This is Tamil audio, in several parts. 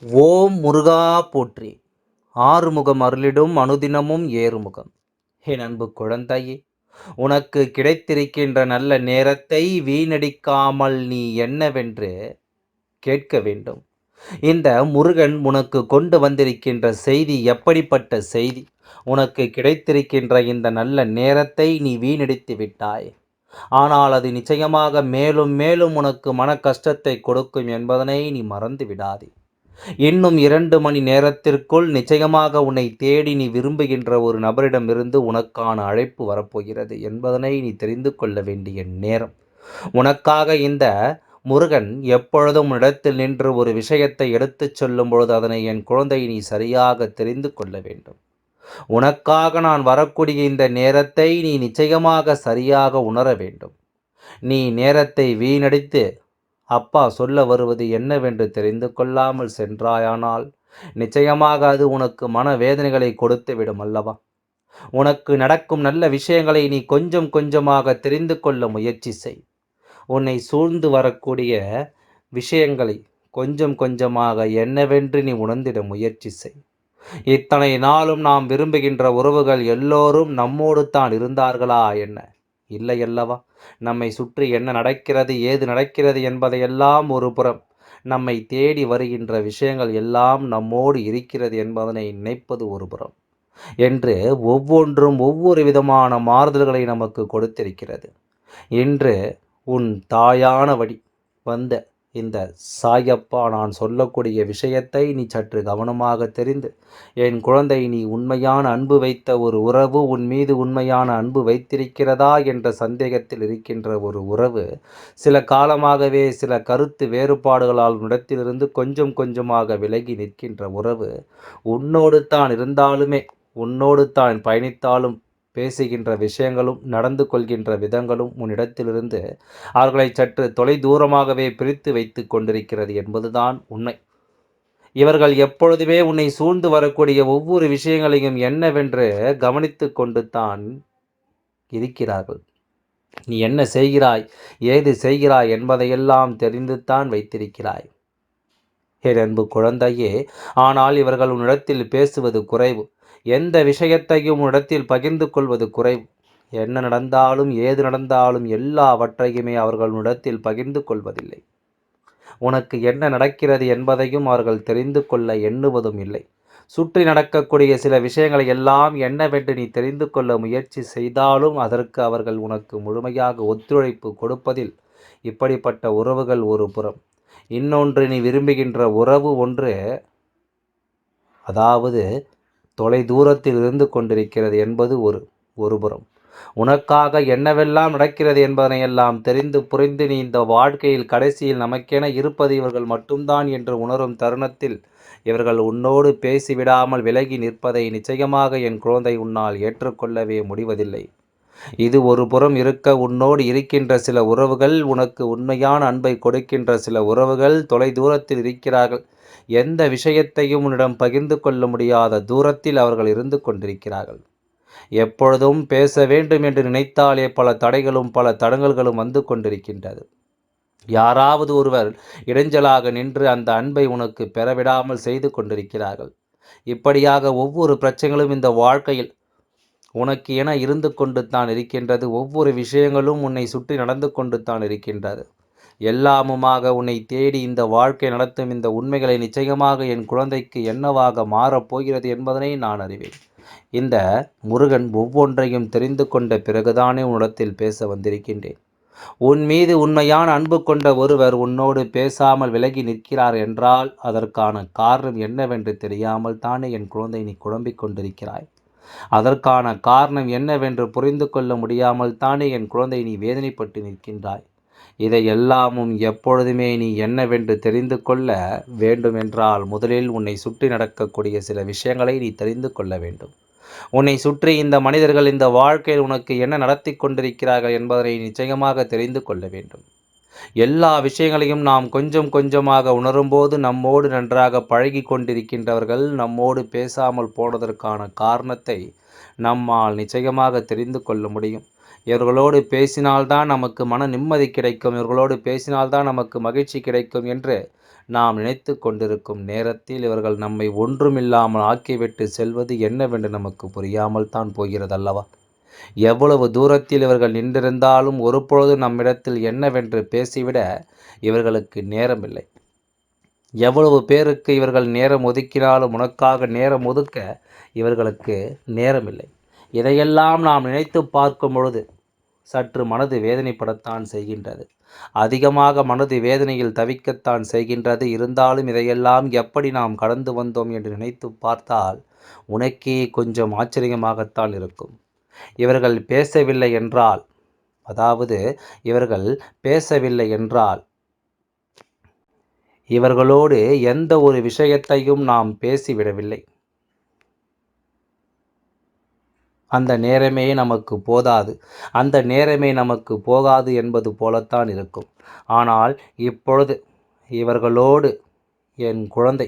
ஓம் முருகா போற்றி. ஆறுமுகம் அருளிடும் அனுதினமும் ஏறுமுகம். என் அன்பு குழந்தையே, உனக்கு கிடைத்திருக்கின்ற நல்ல நேரத்தை வீணடிக்காமல் நீ என்னவென்று கேட்க வேண்டும். இந்த முருகன் உனக்கு கொண்டு வந்திருக்கின்ற செய்தி எப்படிப்பட்ட செய்தி? உனக்கு கிடைத்திருக்கின்ற இந்த நல்ல நேரத்தை நீ வீணடித்து விட்டாய். ஆனால் அது நிச்சயமாக மேலும் மேலும் உனக்கு மன கஷ்டத்தை கொடுக்கும் என்பதனை நீ மறந்து விடாதே. இன்னும் 2 மணி நேரத்திற்குள் நிச்சயமாக உன்னை தேடி நீ விரும்புகின்ற ஒரு நபரிடமிருந்து உனக்கான அழைப்பு வரப்போகிறது என்பதனை நீ தெரிந்து கொள்ள வேண்டிய நேரம். உனக்காக இந்த முருகன் எப்பொழுதும் இடத்தில் நின்று ஒரு விஷயத்தை எடுத்துச் சொல்லும் பொழுது அதனை என் குழந்தை நீ சரியாக தெரிந்து கொள்ள வேண்டும். உனக்காக நான் வரக்கூடிய இந்த நேரத்தை நீ நிச்சயமாக சரியாக உணர வேண்டும். நீ நேரத்தை வீணடித்து அப்பா சொல்ல வருவது என்னவென்று தெரிந்து கொள்ளாமல் சென்றாயானால் நிச்சயமாக அது உனக்கு மனவேதனைகளை கொடுத்து விடும் அல்லவா? உனக்கு நடக்கும் நல்ல விஷயங்களை நீ கொஞ்சம் கொஞ்சமாக தெரிந்து கொள்ள முயற்சி செய். உன்னை சூழ்ந்து வரக்கூடிய விஷயங்களை கொஞ்சம் கொஞ்சமாக என்னவென்று நீ உணர்ந்திட முயற்சி செய். இத்தனை நாளும் நாம் விரும்புகின்ற உறவுகள் எல்லோரும் நம்மோடு தான் இருந்தார்களா என்ன? இல்லை அல்லவா? நம்மை சுற்றி என்ன நடக்கிறது, ஏது நடக்கிறது என்பதையெல்லாம் ஒரு புறம், நம்மை தேடி வருகின்ற விஷயங்கள் எல்லாம் நம்மோடு இருக்கிறது என்பதனை நினைப்பது ஒரு புறம் என்று ஒவ்வொன்றும் ஒவ்வொரு விதமான மாறுதல்களை நமக்கு கொடுத்திருக்கிறது. இன்று உன் தாயான வழி வந்த இந்த சாயப்பா நான் சொல்லக்கூடிய விஷயத்தை நீ சற்று கவனமாக தெரிந்து, என் குழந்தை, நீ உண்மையான அன்பு வைத்த ஒரு உறவு உன் மீது உண்மையான அன்பு வைத்திருக்கிறதா என்ற சந்தேகத்தில் இருக்கின்ற ஒரு உறவு சில காலமாகவே சில கருத்து வேறுபாடுகளால் இடத்திலிருந்து கொஞ்சம் கொஞ்சமாக விலகி நிற்கின்ற உறவு உன்னோடு தான் இருந்தாலுமே, உன்னோடு தான் பயணித்தாலும், பேசுகின்ற விஷயங்களும் நடந்து கொள்கின்ற விதங்களும் உன்னிடத்திலிருந்து அவர்களை சற்று தொலை தூரமாகவே பிரித்து வைத்து கொண்டிருக்கிறது என்பதுதான் உண்மை. இவர்கள் எப்பொழுதுமே உன்னை சூழ்ந்து வரக்கூடிய ஒவ்வொரு விஷயங்களையும் என்னவென்று கவனித்து கொண்டு தான் இருக்கிறார்கள். நீ என்ன செய்கிறாய், ஏது செய்கிறாய் என்பதையெல்லாம் தெரிந்துத்தான் வைத்திருக்கிறாய் என் அன்பு குழந்தையே. ஆனால் இவர்கள் உன்னிடத்தில் பேசுவது குறைவு. எந்த விஷயத்தையும் உன்னிடத்தில் பகிர்ந்து கொள்வது குறைவு. என்ன நடந்தாலும் ஏது நடந்தாலும் எல்லாவற்றையுமே அவர்கள் உன்னிடத்தில் பகிர்ந்து கொள்வதில்லை. உனக்கு என்ன நடக்கிறது என்பதையும் அவர்கள் தெரிந்து கொள்ள எண்ணுவதும் இல்லை. சுற்றி நடக்கக்கூடிய சில விஷயங்களை எல்லாம் என்னவென்று நீ தெரிந்து கொள்ள முயற்சி செய்தாலும் அதற்கு அவர்கள் உனக்கு முழுமையாக ஒத்துழைப்பு கொடுப்பதில் இப்படிப்பட்ட உறவுகள் ஒரு புறம். இன்னொன்று, நீ விரும்புகின்ற உறவு ஒன்று, அதாவது தொலை தூரத்தில் இருந்து கொண்டிருக்கிறது என்பது ஒரு புறம். உனக்காக என்னவெல்லாம் நடக்கிறது என்பதனையெல்லாம் தெரிந்து புரிந்து நீ இந்த வாழ்க்கையில் கடைசியில் நமக்கென இருப்பது இவர்கள் மட்டும்தான் என்று உணரும் தருணத்தில் இவர்கள் உன்னோடு பேசிவிடாமல் விலகி நிற்பதை நிச்சயமாக என் குழந்தை உன்னால் ஏற்றுக்கொள்ளவே முடிவதில்லை. இது ஒரு புறம் இருக்க, உன்னோடு இருக்கின்ற சில உறவுகள், உனக்கு உண்மையான அன்பை கொடுக்கின்ற சில உறவுகள் தொலை தூரத்தில் இருக்கிறார்கள். எந்த விஷயத்தையும் உன்னிடம் பகிர்ந்து கொள்ள முடியாத தூரத்தில் அவர்கள் இருந்து கொண்டிருக்கிறார்கள். எப்பொழுதும் பேச வேண்டும் என்று நினைத்தாலே பல தடைகளும் பல தடங்கல்களும் வந்து கொண்டிருக்கின்றது. யாராவது ஒருவர் இடைஞ்சலாக நின்று அந்த அன்பை உனக்கு பெறவிடாமல் செய்து கொண்டிருக்கிறார்கள். இப்படியாக ஒவ்வொரு பிரச்சனைகளும் இந்த வாழ்க்கையில் உனக்கு என இருந்து கொண்டு தான் இருக்கின்றது. ஒவ்வொரு விஷயங்களும் உன்னை சுற்றி நடந்து கொண்டு தான் இருக்கின்றது. எல்லாமுமாக உன்னை தேடி இந்த வாழ்க்கை நடத்தும் இந்த உண்மைகளை நிச்சயமாக என் குழந்தைக்கு என்னவாக மாறப்போகிறது என்பதனை நான் அறிவேன். இந்த முருகன் ஒவ்வொன்றையும் தெரிந்து கொண்ட பிறகுதானே உன்னிடத்தில் பேச வந்திருக்கின்றேன். உன் மீது உண்மையான அன்பு கொண்ட ஒருவர் உன்னோடு பேசாமல் விலகி நிற்கிறார் என்றால் அதற்கான காரணம் என்னவென்று தெரியாமல் தானே என் குழந்தை நீ குழம்பிக் கொண்டிருக்கிறாய். அதற்கான காரணம் என்னவென்று புரிந்து கொள்ள முடியாமல் தானே என் குழந்தை நீ வேதனைப்பட்டு நிற்கின்றாய். இதை எல்லாமும் எப்பொழுதுமே நீ என்னவென்று தெரிந்து கொள்ள வேண்டுமென்றால் முதலில் உன்னை சுற்றி நடக்கக்கூடிய சில விஷயங்களை நீ தெரிந்து கொள்ள வேண்டும். உன்னை சுற்றி இந்த மனிதர்கள் இந்த வாழ்க்கையில் உனக்கு என்ன நடத்தி கொண்டிருக்கிறார்கள் என்பதனை நிச்சயமாக தெரிந்து கொள்ள வேண்டும். எல்லா விஷயங்களையும் நாம் கொஞ்சம் கொஞ்சமாக உணரும்போது நம்மோடு நன்றாக பழகி கொண்டிருக்கின்றவர்கள் நம்மோடு பேசாமல் போனதற்கான காரணத்தை நம்மால் நிச்சயமாக தெரிந்து கொள்ள முடியும். இவர்களோடு பேசினால்தான் நமக்கு மன நிம்மதி கிடைக்கும், இவர்களோடு பேசினால்தான் நமக்கு மகிழ்ச்சி கிடைக்கும் என்று நாம் நினைத்து கொண்டிருக்கும் நேரத்தில் இவர்கள் நம்மை ஒன்றுமில்லாமல் ஆக்கிவிட்டு செல்வது என்னவென்று நமக்கு புரியாமல் தான் போகிறதல்லவா? எவ்வளவு தூரத்தில் இவர்கள் நின்றிருந்தாலும் ஒருபொழுது நம்மிடத்தில் என்னவென்று பேசிவிட இவர்களுக்கு நேரமில்லை. எவ்வளவு பேருக்கு இவர்கள் நேரம் ஒதுக்கினாலும் உனக்காக நேரம் ஒதுக்க இவர்களுக்கு நேரமில்லை. இதையெல்லாம் நாம் நினைத்து பார்க்கும் பொழுது சற்று மனது வேதனைப்படத்தான் செய்கின்றது. அதிகமாக மனது வேதனையில் தவிக்கத்தான் செய்கின்றது. இருந்தாலும் இதையெல்லாம் எப்படி நாம் கடந்து வந்தோம் என்று நினைத்து பார்த்தால் உனக்கே கொஞ்சம் ஆச்சரியமாகத்தான் இருக்கும். இவர்கள் பேசவில்லை என்றால், அதாவது இவர்கள் பேசவில்லை என்றால், இவர்களோடு எந்த ஒரு விஷயத்தையும் நாம் பேசிவிடவில்லை. அந்த நேரமே நமக்கு போதாது, அந்த நேரமே நமக்கு போகாது என்பது போலத்தான் இருக்கும். ஆனால் இப்பொழுது இவர்களோடு என் குழந்தை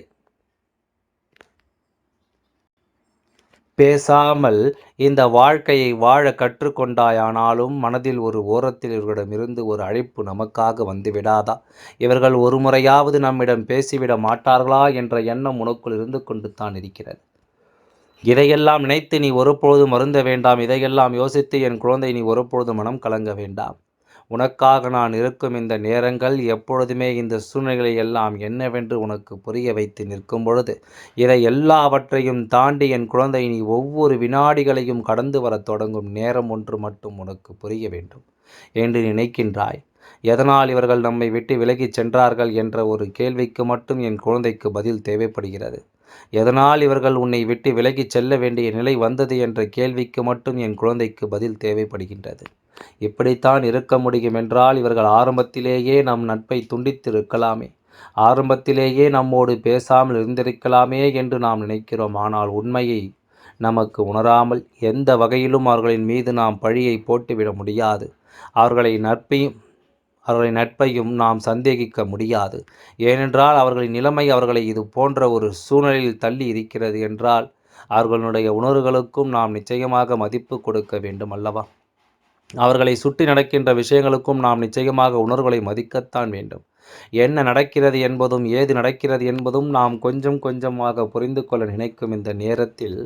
பேசாமல் இந்த வாழ்க்கையை வாழ கற்றுக்கொண்டாயானாலும் மனதில் ஒரு ஓரத்தில் இவர்களிடமிருந்து ஒரு அழைப்பு நமக்காக வந்துவிடாதா? இவர்கள் ஒரு முறையாவது நம்மிடம் பேசிவிட மாட்டார்களா என்ற எண்ணம் உனக்குள் இருந்து கொண்டு தான் இருக்கிறது. இதையெல்லாம் நினைத்து நீ ஒருபொழுதும் வருந்த வேண்டாம். இதையெல்லாம் யோசித்து என் குழந்தை நீ ஒருபொழுதும் மனம் கலங்க வேண்டாம். உனக்காக நான் இருக்கும் இந்த நேரங்கள் எப்பொழுதுமே இந்த சூழ்நிலைகளை எல்லாம் என்னவென்று உனக்கு புரிய வைத்து நிற்கும் பொழுது இதை எல்லாவற்றையும் தாண்டி என் குழந்தை நீ ஒவ்வொரு வினாடிகளையும் கடந்து வரத் தொடங்கும் நேரம் ஒன்று மட்டும் உனக்கு புரிய வேண்டும் என்று நினைக்கின்றாய். எதனால் இவர்கள் நம்மை விட்டு விலகிச் சென்றார்கள் என்ற ஒரு கேள்விக்கு மட்டும் என் குழந்தைக்கு பதில் தேவைப்படுகிறது. எதனால் இவர்கள் உன்னை விட்டு விலகிச் செல்ல வேண்டிய நிலை வந்தது என்ற கேள்விக்கு மட்டும் என் குழந்தைக்கு பதில் தேவைப்படுகின்றது. இப்படித்தான் இருக்க முடியும் என்றால் இவர்கள் ஆரம்பத்திலேயே நம் நட்பை துண்டித்திருக்கலாமே, ஆரம்பத்திலேயே நம்மோடு பேசாமல் இருந்திருக்கலாமே என்று நாம் நினைக்கிறோம். ஆனால் உண்மையை நமக்கு உணராமல் எந்த வகையிலும் அவர்களின் மீது நாம் பழியை போட்டுவிட முடியாது. அவர்களின் நட்பையும் நாம் சந்தேகிக்க முடியாது. ஏனென்றால் அவர்களின் நிலைமை அவர்களை இது போன்ற ஒரு சூழ்நிலையில் தள்ளி இருக்கிறது என்றால் அவர்களுடைய உணர்வுகளுக்கும் நாம் நிச்சயமாக மதிப்பு கொடுக்க வேண்டும் அல்லவா? அவர்களை சுற்றி நடக்கின்ற விஷயங்களுக்கும் நாம் நிச்சயமாக உணர்வுகளை மதிக்கத்தான் வேண்டும். என்ன நடக்கிறது என்பதும் ஏது நடக்கிறது என்பதும் நாம் கொஞ்சம் கொஞ்சமாக புரிந்து கொள்ள நினைக்கும் இந்த நேரத்தில்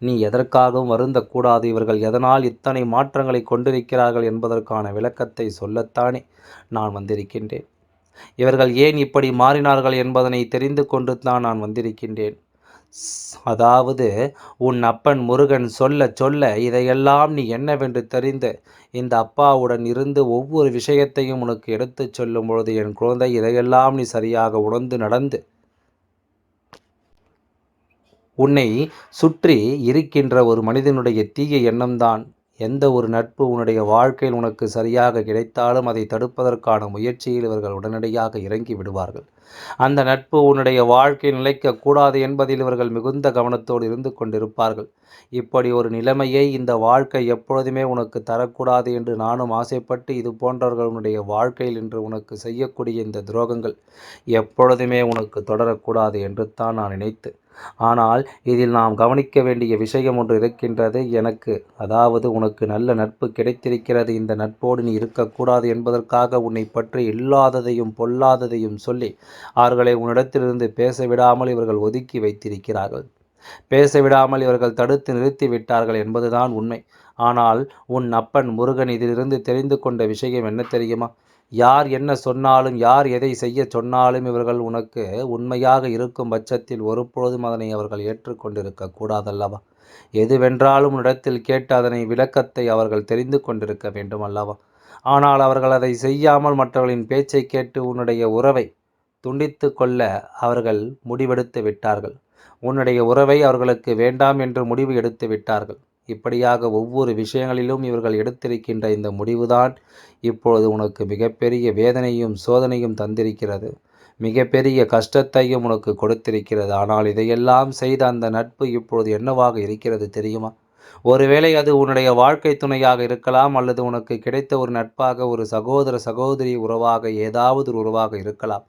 நீ எதற்காகவும் வருந்தக்கூடாது. இவர்கள் எதனால் இத்தனை மாற்றங்களை கொண்டிருக்கிறார்கள் என்பதற்கான விளக்கத்தை சொல்லத்தானே நான் வந்திருக்கின்றேன். இவர்கள் ஏன் இப்படி மாறினார்கள் என்பதனை தெரிந்து கொண்டு தான் நான் வந்திருக்கின்றேன். அதாவது உன் அப்பன் முருகன் சொல்ல சொல்ல இதையெல்லாம் நீ என்னவென்று தெரிந்து இந்த அப்பாவுடன் இருந்து ஒவ்வொரு விஷயத்தையும் உனக்கு எடுத்துச் சொல்லும் பொழுது என் குழந்தை இதையெல்லாம் நீ சரியாக உணர்ந்து நடந்து உன்னை சுற்றி இருக்கின்ற ஒரு மனிதனுடைய தீய எண்ணம்தான் எந்த ஒரு நட்பு உன்னுடைய வாழ்க்கையில் உனக்கு சரியாக கிடைத்தாலும் அதை தடுப்பதற்கான முயற்சியில் இவர்கள் உடனடியாக இறங்கி விடுவார்கள். அந்த நட்பு உன்னுடைய வாழ்க்கையில் நிலைக்கக்கூடாது என்பதில் இவர்கள் மிகுந்த கவனத்தோடு இருந்து கொண்டிருப்பார்கள். இப்படி ஒரு நிலைமையை இந்த வாழ்க்கை எப்பொழுதுமே உனக்கு தரக்கூடாது என்று நானும் ஆசைப்பட்டு இது போன்றவர்கள் உன்னுடைய வாழ்க்கையில் இன்று உனக்கு செய்யக்கூடிய இந்த துரோகங்கள் எப்பொழுதுமே உனக்கு தொடரக்கூடாது என்று தான் நான் நினைத்து, ஆனால் இதில் நாம் கவனிக்க வேண்டிய விஷயம் ஒன்று இருக்கின்றது. அதாவது உனக்கு நல்ல நட்பு கிடைத்திருக்கிறது. இந்த நட்போடு நீ இருக்கக்கூடாது என்பதற்காக உன்னை பற்றி இல்லாததையும் பொல்லாததையும் சொல்லி அவர்களை உன்னிடத்திலிருந்து பேசவிடாமல் இவர்கள் ஒதுக்கி வைத்திருக்கிறார்கள். பேசவிடாமல் இவர்கள் தடுத்து நிறுத்தி விட்டார்கள் என்பதுதான் உண்மை. ஆனால் உன் அப்பன் முருகன் இதிலிருந்து தெரிந்து கொண்ட விஷயம் என்ன தெரியுமா? யார் என்ன சொன்னாலும், யார் எதை செய்ய சொன்னாலும் இவர்கள் உனக்கு உண்மையாக இருக்கும் பட்சத்தில் ஒருபொழுதும் அதனை அவர்கள் ஏற்றுக்கொண்டிருக்க கூடாதல்லவா? எதுவென்றாலும் இடத்தில் கேட்டு அதனை விளக்கத்தை அவர்கள் தெரிந்து கொண்டிருக்க வேண்டும் அல்லவா? ஆனால் அவர்கள் அதை செய்யாமல் மற்றவர்களின் பேச்சை கேட்டு உன்னுடைய உறவை துண்டித்து கொள்ள அவர்கள் முடிவெடுத்து விட்டார்கள். உன்னுடைய உறவை அவர்களுக்கு வேண்டாம் என்று முடிவு எடுத்து விட்டார்கள். இப்படியாக ஒவ்வொரு விஷயங்களிலும் இவர்கள் எடுத்திருக்கின்ற இந்த முடிவுதான் இப்பொழுது உனக்கு மிகப்பெரிய வேதனையும் சோதனையும் தந்திருக்கிறது. மிகப்பெரிய கஷ்டத்தையும் உனக்கு கொடுத்திருக்கிறது. ஆனால் இதையெல்லாம் செய்த அந்த நட்பு இப்பொழுது என்னவாக இருக்கிறது தெரியுமா? ஒருவேளை அது உன்னுடைய வாழ்க்கை துணையாக இருக்கலாம், அல்லது உனக்கு கிடைத்த ஒரு நட்பாக, ஒரு சகோதர சகோதரி உறவாக, ஏதாவது ஒரு உறவாக இருக்கலாம்.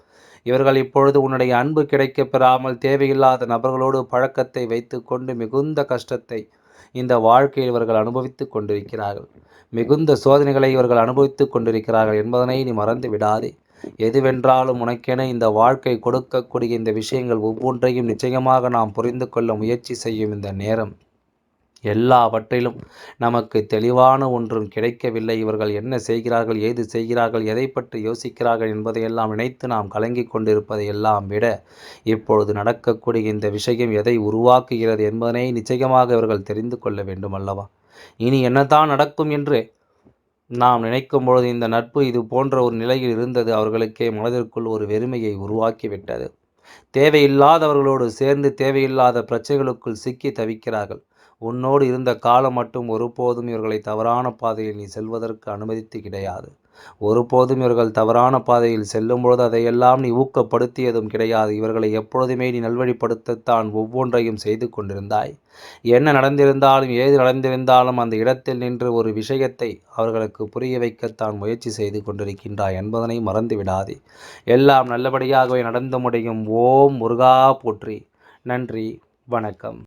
இவர்கள் இப்பொழுது உன்னுடைய அன்பு கிடைக்கப் பெறாமல் தேவையில்லாத நபர்களோடு பழக்கத்தை வைத்து கொண்டு மிகுந்த கஷ்டத்தை இந்த வாழ்க்கையில் இவர்கள் அனுபவித்துக் கொண்டிருக்கிறார்கள். மிகுந்த சோதனைகளை இவர்கள் அனுபவித்துக் கொண்டிருக்கிறார்கள் என்பதனை நீ மறந்து விடாதே. எதுவென்றாலும் உனக்கென இந்த வாழ்க்கை கொடுக்கக்கூடிய இந்த விஷயங்கள் ஒவ்வொன்றையும் நிச்சயமாக நாம் புரிந்து கொள்ள முயற்சி செய்யும் இந்த நேரம் எல்லாவற்றிலும் நமக்கு தெளிவான ஒன்றும் கிடைக்கவில்லை. இவர்கள் என்ன செய்கிறார்கள், ஏது செய்கிறார்கள், எதை பற்றி யோசிக்கிறார்கள் என்பதையெல்லாம் நினைத்து நாம் கலங்கிக் கொண்டிருப்பதை எல்லாம் விட இப்பொழுது நடக்கக்கூடிய இந்த விஷயம் எதை உருவாக்குகிறது என்பதனை நிச்சயமாக இவர்கள் தெரிந்து கொள்ள வேண்டும் அல்லவா? இனி என்னதான் நடக்கும் என்று நாம் நினைக்கும் பொழுது இந்த நட்பு இது போன்ற ஒரு நிலையில் இருந்தது அவர்களுக்கே மனதிற்குள் ஒரு வெறுமையை உருவாக்கிவிட்டது. தேவையில்லாதவர்களோடு சேர்ந்து தேவையில்லாத பிரச்சனைகளுக்குள் சிக்கி தவிக்கிறார்கள். உன்னோடு இருந்த காலம் மட்டும் ஒருபோதும் இவர்களை தவறான பாதையில் நீ செல்வதற்கு அனுமதித்து கிடையாது. ஒருபோதும் இவர்கள் தவறான பாதையில் செல்லும்பொழுது அதையெல்லாம் நீ ஊக்கப்படுத்தியதும் கிடையாது. இவர்களை எப்பொழுதுமே நீ நல்வழிப்படுத்தத்தான் ஒவ்வொன்றையும் செய்து கொண்டிருந்தாய். என்ன நடந்திருந்தாலும் ஏது நடந்திருந்தாலும் அந்த இடத்தில் நின்று ஒரு விஷயத்தை அவர்களுக்கு புரிய வைக்கத்தான் முயற்சி செய்து கொண்டிருக்கின்றாய் என்பதனை மறந்து விடாதே. எல்லாம் நல்லபடியாகவே நடந்து முடியும். ஓம் முருகா போற்றி. நன்றி, வணக்கம்.